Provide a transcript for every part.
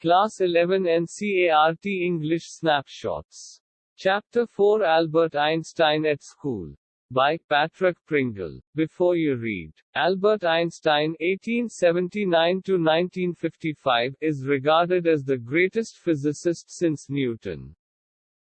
Class 11 NCERT English Snapshots. Chapter 4 Albert Einstein at School. By Patrick Pringle. Before you read, Albert Einstein (1879–1955) is regarded as the greatest physicist since Newton.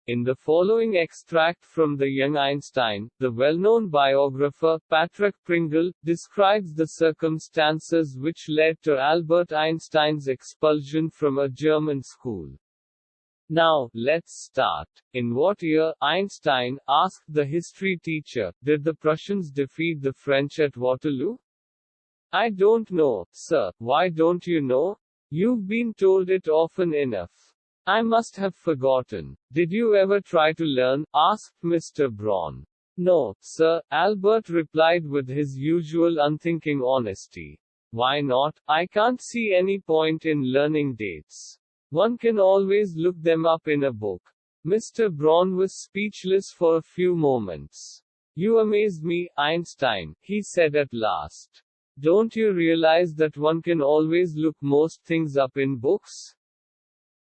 In the following extract from The Young Einstein, the well-known biographer, Patrick Pringle, describes the circumstances which led to Albert Einstein's expulsion from a German school. Now, let's start. In what year, Einstein, asked the history teacher, did the Prussians defeat the French at Waterloo? I don't know, sir. Why don't you know? You've been told it often enough. I must have forgotten. Did you ever try to learn? Asked Mr. Braun. No, sir, Albert replied with his usual unthinking honesty. Why not? I can't see any point in learning dates. One can always look them up in a book. Mr. Braun was speechless for a few moments. You amaze me, Einstein, he said at last. Don't you realize that one can always look most things up in books?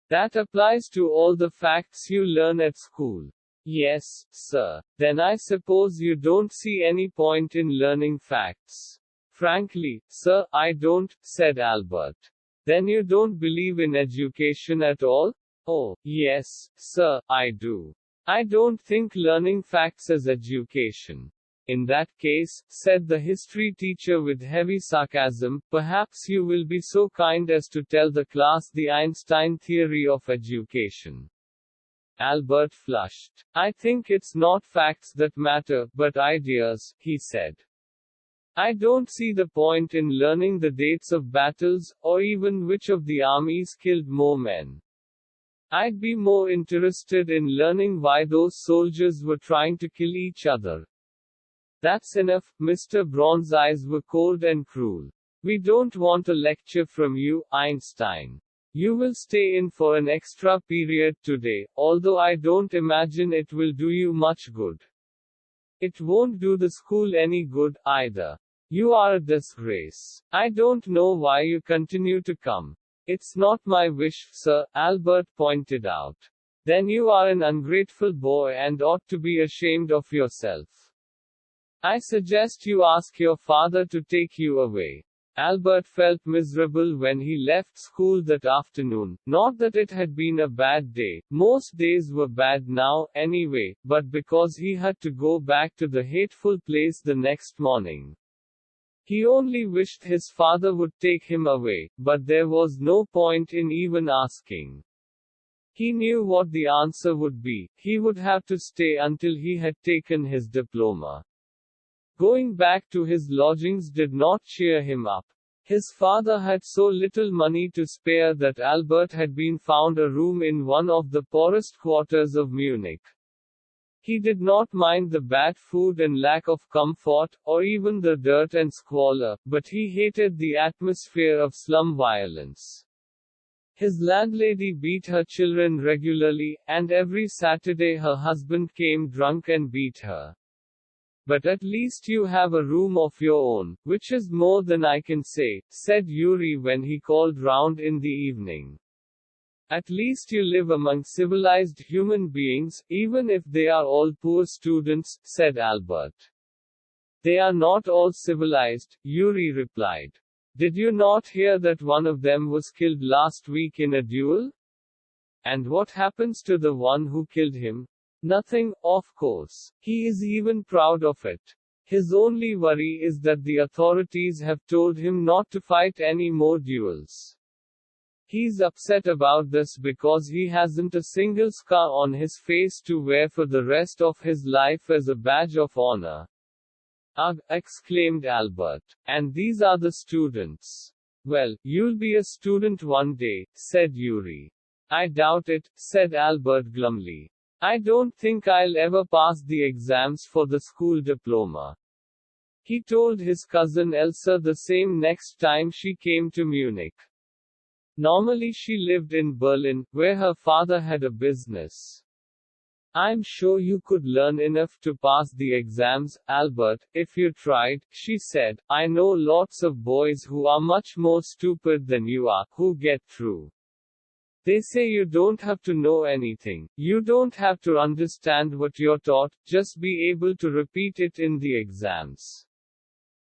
That applies to all the facts you learn at school. Yes, sir. Then I suppose you don't see any point in learning facts. Frankly, sir, I don't, said Albert. Then you don't believe in education at all? Oh, yes, sir, I do. I don't think learning facts is education. In that case, said the history teacher with heavy sarcasm, perhaps you will be so kind as to tell the class the Einstein theory of education. Albert flushed. I think it's not facts that matter, but ideas, he said. I don't see the point in learning the dates of battles, or even which of the armies killed more men. I'd be more interested in learning why those soldiers were trying to kill each other. That's enough. Mr. Braun's eyes were cold and cruel. We don't want a lecture from you, Einstein. You will stay in for an extra period today, although I don't imagine it will do you much good. It won't do the school any good, either. You are a disgrace. I don't know why you continue to come. It's not my wish, sir, Albert pointed out. Then you are an ungrateful boy and ought to be ashamed of yourself. I suggest you ask your father to take you away. Albert felt miserable when he left school that afternoon. Not that it had been a bad day. Most days were bad now, anyway, but because he had to go back to the hateful place the next morning. He only wished his father would take him away, but there was no point in even asking. He knew what the answer would be. He would have to stay until he had taken his diploma. Going back to his lodgings did not cheer him up. His father had so little money to spare that Albert had been found a room in one of the poorest quarters of Munich. He did not mind the bad food and lack of comfort, or even the dirt and squalor, but he hated the atmosphere of slum violence. His landlady beat her children regularly, and every Saturday her husband came drunk and beat her. But at least you have a room of your own, which is more than I can say, said Yuri when he called round in the evening. At least you live among civilized human beings, even if they are all poor students, said Albert. They are not all civilized, Yuri replied. Did you not hear that one of them was killed last week in a duel? And what happens to the one who killed him? Nothing, of course. He is even proud of it. His only worry is that the authorities have told him not to fight any more duels. He's upset about this because he hasn't a single scar on his face to wear for the rest of his life as a badge of honor. Ugh, exclaimed Albert. And these are the students. Well, you'll be a student one day, said Yuri. I doubt it, said Albert glumly. I don't think I'll ever pass the exams for the school diploma. He told his cousin Elsa the same next time she came to Munich. Normally she lived in Berlin, where her father had a business. I'm sure you could learn enough to pass the exams, Albert, if you tried, she said. I know lots of boys who are much more stupid than you are, who get through. They say you don't have to know anything. You don't have to understand what you're taught, just be able to repeat it in the exams.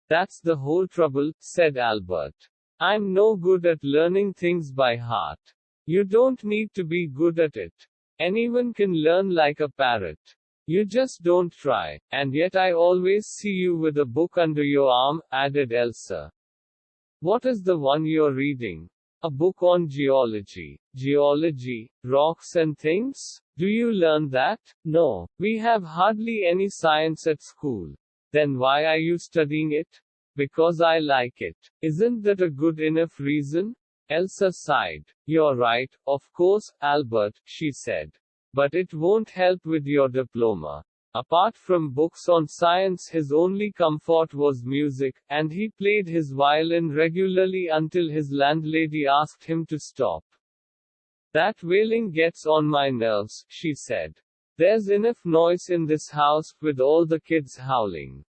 That's the whole trouble, said Albert. I'm no good at learning things by heart. You don't need to be good at it. Anyone can learn like a parrot. You just don't try. And yet I always see you with a book under your arm, added Elsa. What is the one you're reading? A book on geology. Geology, rocks and things? Do you learn that? No. We have hardly any science at school. Then why are you studying it? Because I like it. Isn't that a good enough reason? Elsa sighed. You're right, of course, Albert, she said. But it won't help with your diploma. Apart from books on science, his only comfort was music, and he played his violin regularly until his landlady asked him to stop. That wailing gets on my nerves, she said. There's enough noise in this house, with all the kids howling.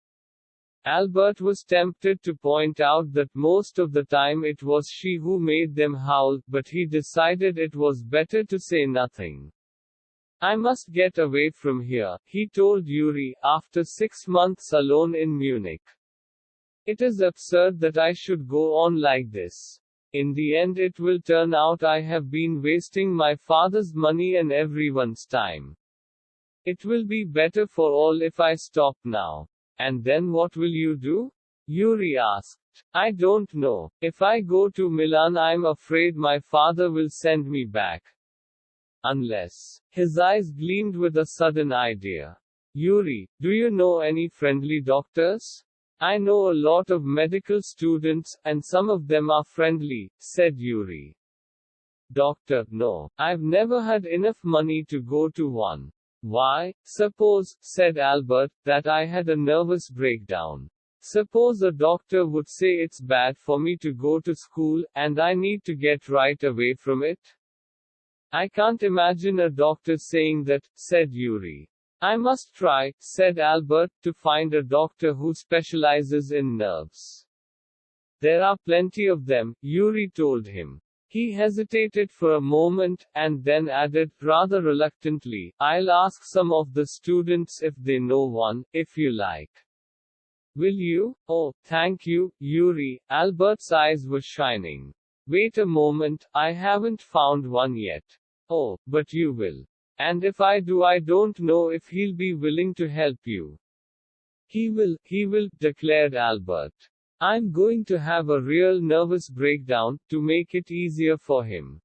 Albert was tempted to point out that most of the time it was she who made them howl, but he decided it was better to say nothing. I must get away from here, he told Yuri, after 6 months alone in Munich. It is absurd that I should go on like this. In the end it will turn out I have been wasting my father's money and everyone's time. It will be better for all if I stop now. And then what will you do? Yuri asked. I don't know. If I go to Milan, I'm afraid my father will send me back. Unless. His eyes gleamed with a sudden idea. Yuri, do you know any friendly doctors? I know a lot of medical students, and some of them are friendly, said Yuri. Doctor, no. I've never had enough money to go to one. Why? Suppose, said Albert, that I had a nervous breakdown. Suppose a doctor would say it's bad for me to go to school, and I need to get right away from it? I can't imagine a doctor saying that, said Yuri. I must try, said Albert, to find a doctor who specializes in nerves. There are plenty of them, Yuri told him. He hesitated for a moment, and then added, rather reluctantly, I'll ask some of the students if they know one, if you like. Will you? Oh, thank you, Yuri. Albert's eyes were shining. Wait a moment, I haven't found one yet. Oh, but you will. And if I do, I don't know if he'll be willing to help you. He will, declared Albert. I'm going to have a real nervous breakdown, to make it easier for him.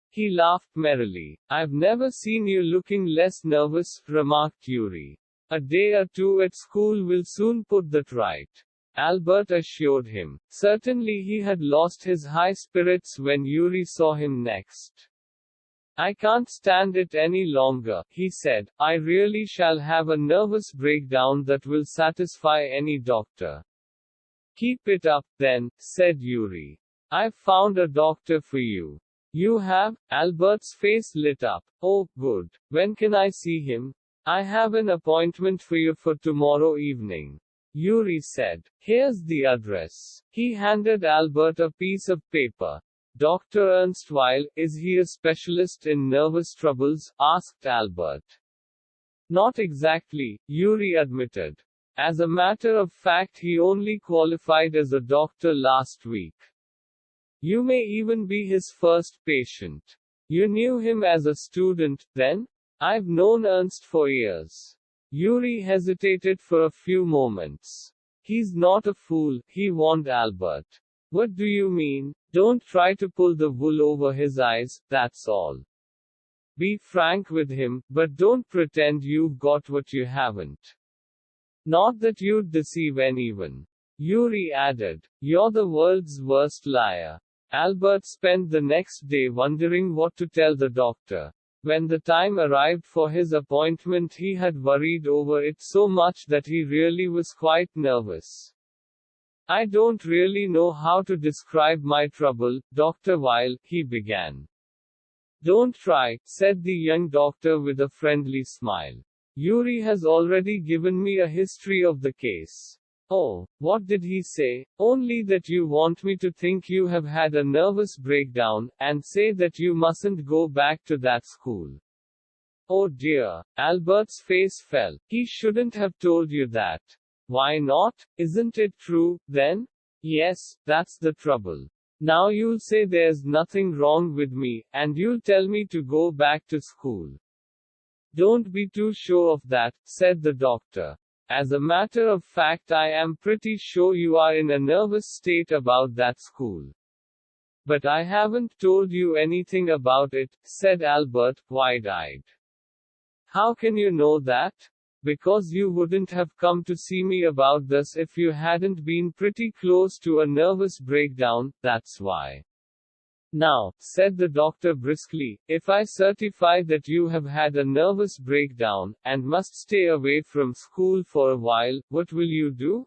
He laughed merrily. I've never seen you looking less nervous, remarked Yuri. A day or two at school will soon put that right. Albert assured him. Certainly he had lost his high spirits when Yuri saw him next. I can't stand it any longer, he said. I really shall have a nervous breakdown that will satisfy any doctor. Keep it up, then, said Yuri. I've found a doctor for you. You have? Albert's face lit up. Oh, good. When can I see him? I have an appointment for you for tomorrow evening. Yuri said. Here's the address. He handed Albert a piece of paper. Dr. Ernst Weil, is he a specialist in nervous troubles? Asked Albert. Not exactly, Yuri admitted. As a matter of fact, he only qualified as a doctor last week. You may even be his first patient. You knew him as a student, then? I've known Ernst for years. Yuri hesitated for a few moments. He's not a fool, he warned Albert. What do you mean? Don't try to pull the wool over his eyes, that's all. Be frank with him, but don't pretend you've got what you haven't. Not that you'd deceive anyone. Yuri added. You're the world's worst liar. Albert spent the next day wondering what to tell the doctor. When the time arrived for his appointment, he had worried over it so much that he really was quite nervous. I don't really know how to describe my trouble, Dr. Weil, he began. Don't try, said the young doctor with a friendly smile. Yuri has already given me a history of the case. Oh, what did he say? Only that you want me to think you have had a nervous breakdown, and say that you mustn't go back to that school. Oh dear. Albert's face fell. He shouldn't have told you that. Why not? Isn't it true, then? Yes, that's the trouble. Now you'll say there's nothing wrong with me, and you'll tell me to go back to school. Don't be too sure of that, said the doctor. As a matter of fact, I am pretty sure you are in a nervous state about that school. But I haven't told you anything about it, said Albert, wide-eyed. How can you know that? Because you wouldn't have come to see me about this if you hadn't been pretty close to a nervous breakdown, that's why. Now, said the doctor briskly, if I certify that you have had a nervous breakdown, and must stay away from school for a while, what will you do?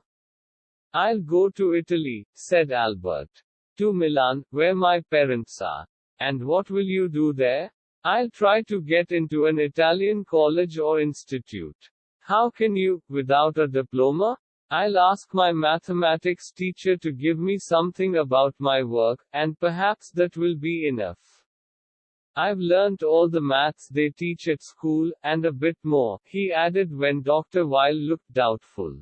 I'll go to Italy, said Albert. To Milan, where my parents are. And what will you do there? I'll try to get into an Italian college or institute. How can you, without a diploma? I'll ask my mathematics teacher to give me something about my work, and perhaps that will be enough. I've learnt all the maths they teach at school, and a bit more, he added when Dr. Weil looked doubtful.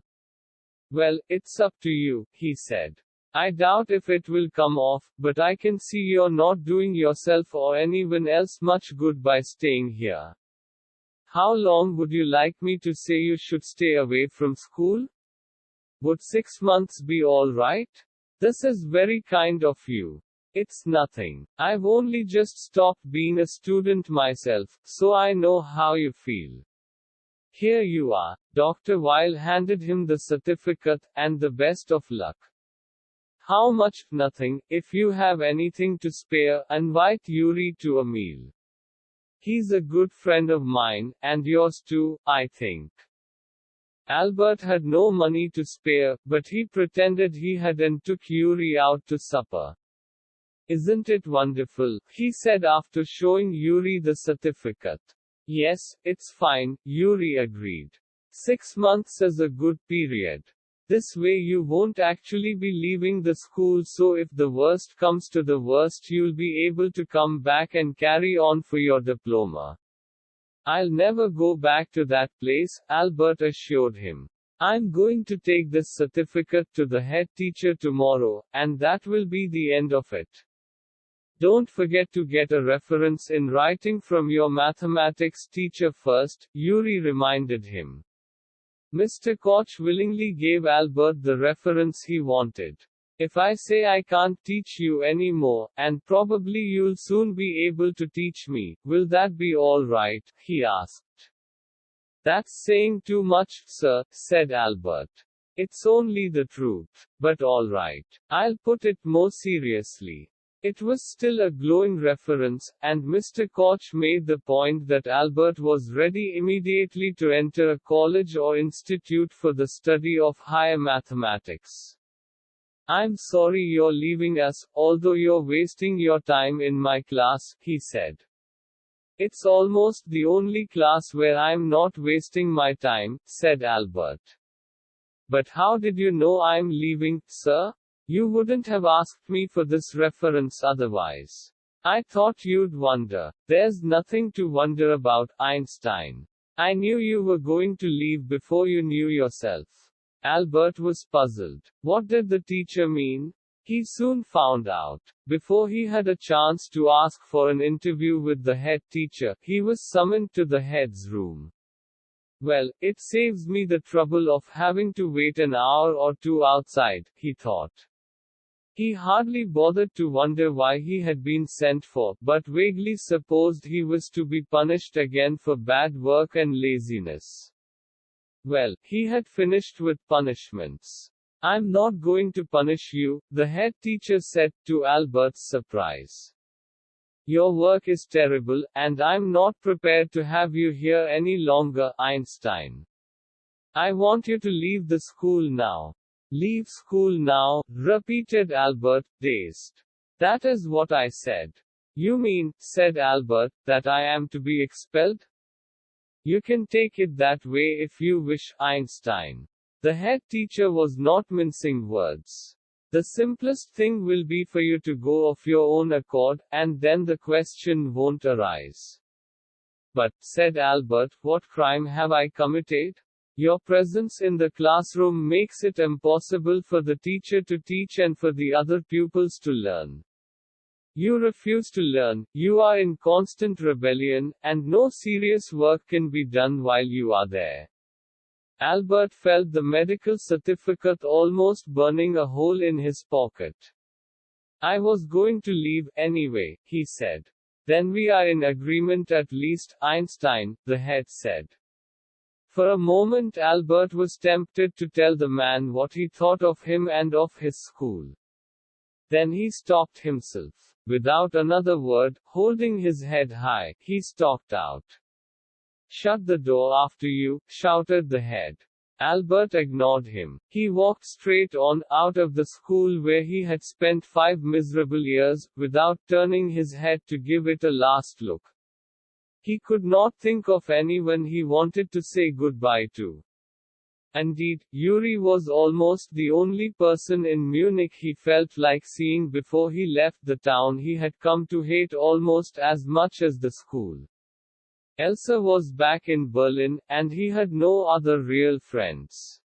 Well, it's up to you, he said. I doubt if it will come off, but I can see you're not doing yourself or anyone else much good by staying here. How long would you like me to say you should stay away from school? Would 6 months be all right? This is very kind of you. It's nothing. I've only just stopped being a student myself, so I know how you feel. Here you are. Dr. Weil handed him the certificate, and the best of luck. How much? Nothing. If you have anything to spare, invite Yuri to a meal. He's a good friend of mine, and yours too, I think. Albert had no money to spare, but he pretended he had and took Yuri out to supper. Isn't it wonderful? He said after showing Yuri the certificate. Yes, it's fine, Yuri agreed. 6 months is a good period. This way you won't actually be leaving the school, so if the worst comes to the worst you'll be able to come back and carry on for your diploma. I'll never go back to that place, Albert assured him. I'm going to take this certificate to the head teacher tomorrow, and that will be the end of it. Don't forget to get a reference in writing from your mathematics teacher first, Yuri reminded him. Mr. Koch willingly gave Albert the reference he wanted. If I say I can't teach you anymore, and probably you'll soon be able to teach me, will that be all right? He asked. That's saying too much, sir, said Albert. It's only the truth. But all right. I'll put it more seriously. It was still a glowing reference, and Mr. Koch made the point that Albert was ready immediately to enter a college or institute for the study of higher mathematics. I'm sorry you're leaving us, although you're wasting your time in my class, he said. It's almost the only class where I'm not wasting my time, said Albert. But how did you know I'm leaving, sir? You wouldn't have asked me for this reference otherwise. I thought you'd wonder. There's nothing to wonder about, Einstein. I knew you were going to leave before you knew yourself. Albert was puzzled. What did the teacher mean? He soon found out. Before he had a chance to ask for an interview with the head teacher, he was summoned to the head's room. Well, it saves me the trouble of having to wait an hour or two outside, he thought. He hardly bothered to wonder why he had been sent for, but vaguely supposed he was to be punished again for bad work and laziness. Well, he had finished with punishments. I'm not going to punish you, the head teacher said, to Albert's surprise. Your work is terrible, and I'm not prepared to have you here any longer, Einstein. I want you to leave the school now. Leave school now, repeated Albert, dazed. That is what I said. You mean, said Albert, that I am to be expelled? You can take it that way if you wish, Einstein. The head teacher was not mincing words. The simplest thing will be for you to go of your own accord, and then the question won't arise. But, said Albert, what crime have I committed? Your presence in the classroom makes it impossible for the teacher to teach and for the other pupils to learn. You refuse to learn, you are in constant rebellion, and no serious work can be done while you are there. Albert felt the medical certificate almost burning a hole in his pocket. I was going to leave anyway, he said. Then we are in agreement at least, Einstein, the head said. For a moment Albert was tempted to tell the man what he thought of him and of his school. Then he stopped himself. Without another word, holding his head high, he stalked out. Shut the door after you, shouted the head. Albert ignored him. He walked straight on, out of the school where he had spent 5 miserable years, without turning his head to give it a last look. He could not think of anyone he wanted to say goodbye to. Indeed, Yuri was almost the only person in Munich he felt like seeing before he left the town he had come to hate almost as much as the school. Elsa was back in Berlin, and he had no other real friends.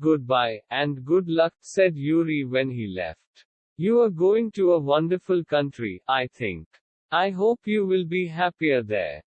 Goodbye, and good luck, said Yuri when he left. You are going to a wonderful country, I think. I hope you will be happier there.